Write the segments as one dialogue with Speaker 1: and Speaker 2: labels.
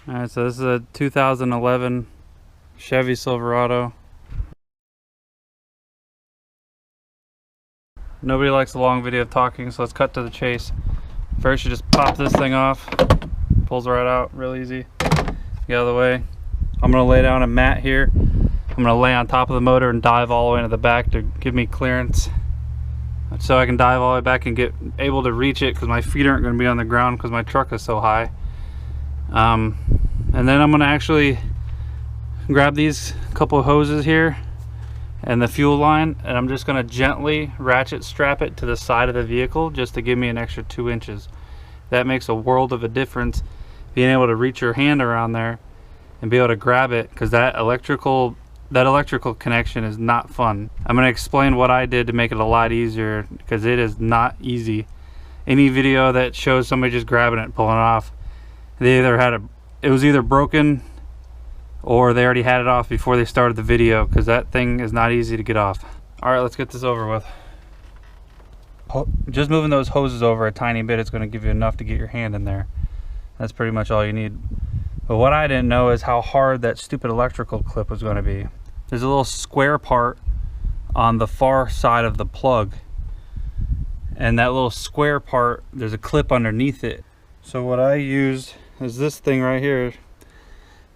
Speaker 1: Alright, so this is a 2011 Chevy Silverado. Nobody likes a long video of talking, so let's cut to the chase. First, you just pop this thing off. Pulls right out real easy. Get out of the way. I'm going to lay down a mat here. I'm going to lay on top of the motor and dive all the way into the back to give me clearance, so I can dive all the way back and get able to reach it, because my feet aren't going to be on the ground because my truck is so high. And then I'm going to actually grab these couple of hoses here and the fuel line, and I'm just going to gently ratchet strap it to the side of the vehicle just to give me an extra 2 inches. That makes a world of a difference, being able to reach your hand around there and be able to grab it, because that electrical connection is not fun. I'm going to explain what I did to make it a lot easier, because it is not easy. Any video that shows somebody just grabbing it and pulling it off, they either it was either broken or they already had it off before they started the video, because that thing is not easy to get off. Alright, let's get this over with. Just moving those hoses over a tiny bit is going to give you enough to get your hand in there. That's pretty much all you need. But what I didn't know is how hard that stupid electrical clip was going to be. There's a little square part on the far side of the plug, and that little square part, there's a clip underneath it. So what I used is this thing right here,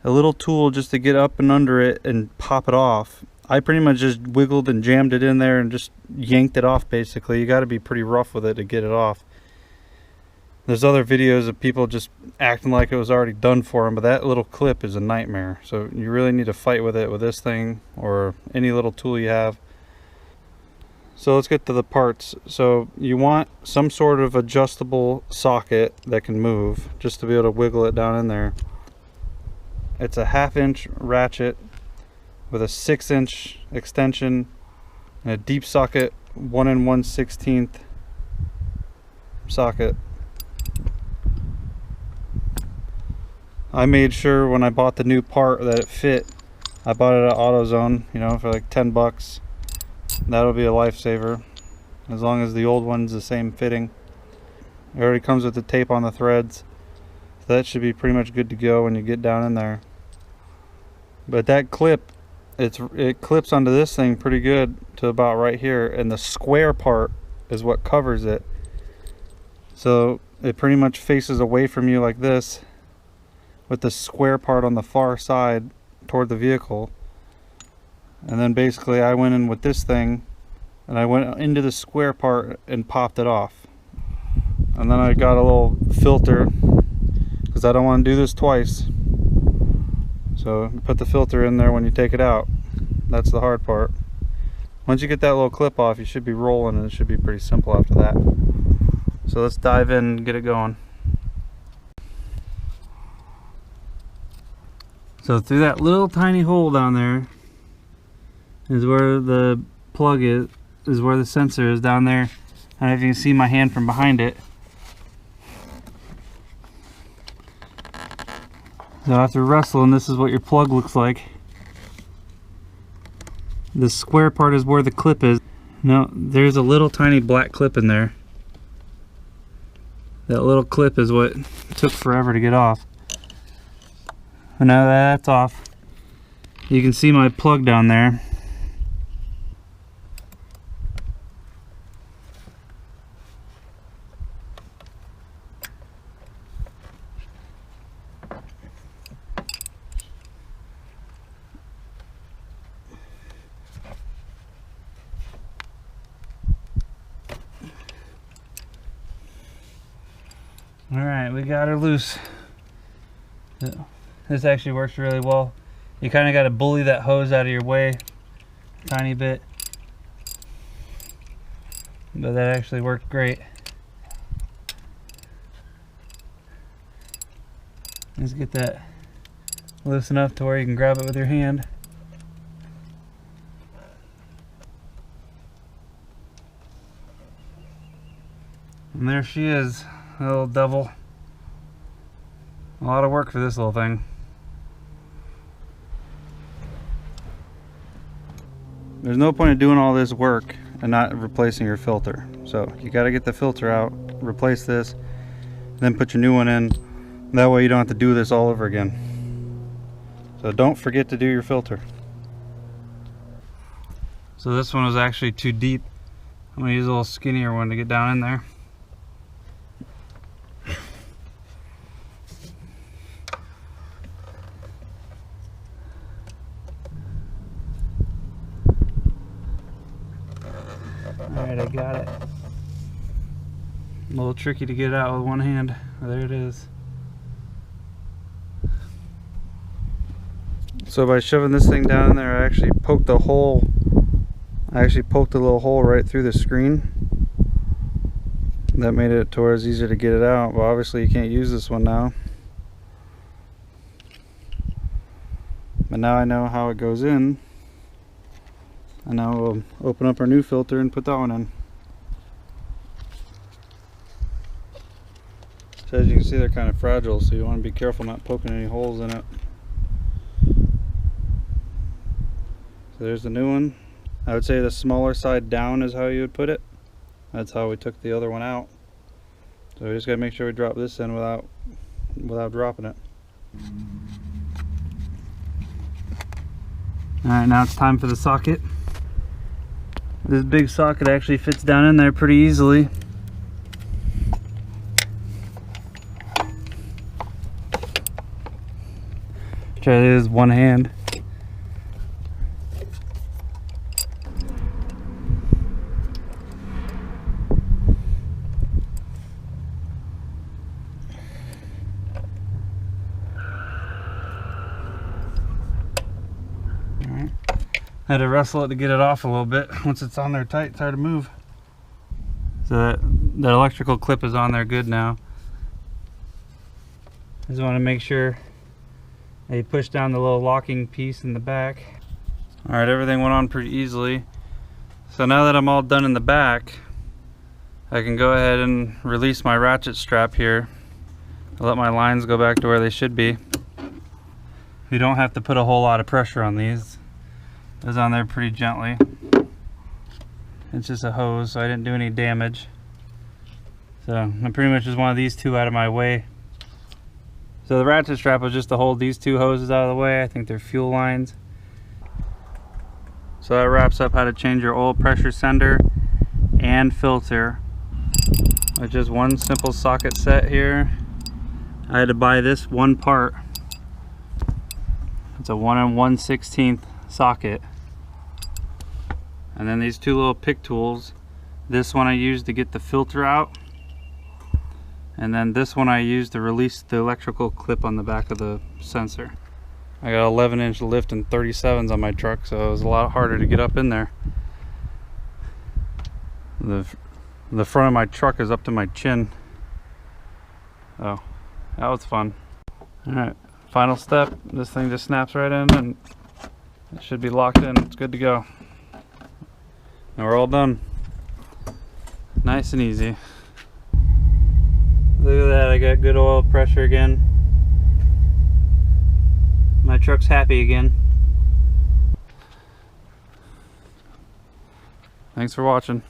Speaker 1: a little tool just to get up and under it and pop it off. I pretty much just wiggled and jammed it in there and just yanked it off. Basically, you got to be pretty rough with it to get it off. There's other videos of people just acting like it was already done for them, but that little clip is a nightmare. So you really need to fight with it with this thing or any little tool you have. So let's get to the parts. So you want some sort of adjustable socket that can move, just to be able to wiggle it down in there. It's a 1/2 inch ratchet with a 6 inch extension and a deep socket 1 1/16 socket. I made sure when I bought the new part that it fit. I bought it at AutoZone, you know, for like 10 bucks. That'll be a lifesaver, as long as the old one's the same fitting. It already comes with the tape on the threads, so that should be pretty much good to go when you get down in there. But that clip, it clips onto this thing pretty good to about right here, and the square part is what covers it. So it pretty much faces away from you like this, with the square part on the far side toward the vehicle. And then basically I went in with this thing and I went into the square part and popped it off. And then I got a little filter, because I don't want to do this twice. So you put the filter in there when you take it out. That's the hard part. Once you get that little clip off, you should be rolling, and it should be pretty simple after that. So let's dive in and get it going. So through that little tiny hole down there is where the plug is where the sensor is down there. And if you can see my hand from behind it. So after wrestling, this is what your plug looks like. The square part is where the clip is. Now there's a little tiny black clip in there. That little clip is what took forever to get off. And now that that's off, you can see my plug down there. Alright, we got her loose. This actually works really well. You kind of got to bully that hose out of your way a tiny bit, but that actually worked great. Let's get that loose enough to where you can grab it with your hand. And there she is, a little devil. A lot of work for this little thing. There's no point in doing all this work and not replacing your filter. So you got to get the filter out, replace this, then put your new one in. That way you don't have to do this all over again. So don't forget to do your filter. So this one was actually too deep. I'm gonna use a little skinnier one to get down in there. Alright, I got it. A little tricky to get it out with one hand. There it is. So by shoving this thing down in there, I actually poked a hole. I actually poked a little hole right through the screen. That made it to where it's easier to get it out. But obviously you can't use this one now. But now I know how it goes in. And now we'll open up our new filter and put that one in. So as you can see, they're kind of fragile, so you want to be careful not poking any holes in it. So there's the new one. I would say the smaller side down is how you would put it. That's how we took the other one out. So we just gotta make sure we drop this in without dropping it. Alright, now it's time for the socket. This big socket actually fits down in there pretty easily. Try this one hand. I had to wrestle it to get it off a little bit. Once it's on there tight, it's hard to move. So that electrical clip is on there good now. Just want to make sure that you push down the little locking piece in the back. Alright, everything went on pretty easily. So now that I'm all done in the back, I can go ahead and release my ratchet strap here. I'll let my lines go back to where they should be. You don't have to put a whole lot of pressure on these. It was on there pretty gently. It's just a hose, so I didn't do any damage. So I pretty much just wanted these two out of my way. So the ratchet strap was just to hold these two hoses out of the way. I think they're fuel lines. So that wraps up how to change your oil pressure sender and filter with just one simple socket set here. I had to buy this one part. It's a 1 1/16 socket. And then these two little pick tools. This one I used to get the filter out, and then this one I used to release the electrical clip on the back of the sensor. I got 11-inch lift and 37s on my truck, so it was a lot harder to get up in there. The front of my truck is up to my chin. Oh, that was fun. Alright, final step. This thing just snaps right in and it should be locked in. It's good to go. Now we're all done. Nice and easy. Look at that, I got good oil pressure again. My truck's happy again. Thanks for watching.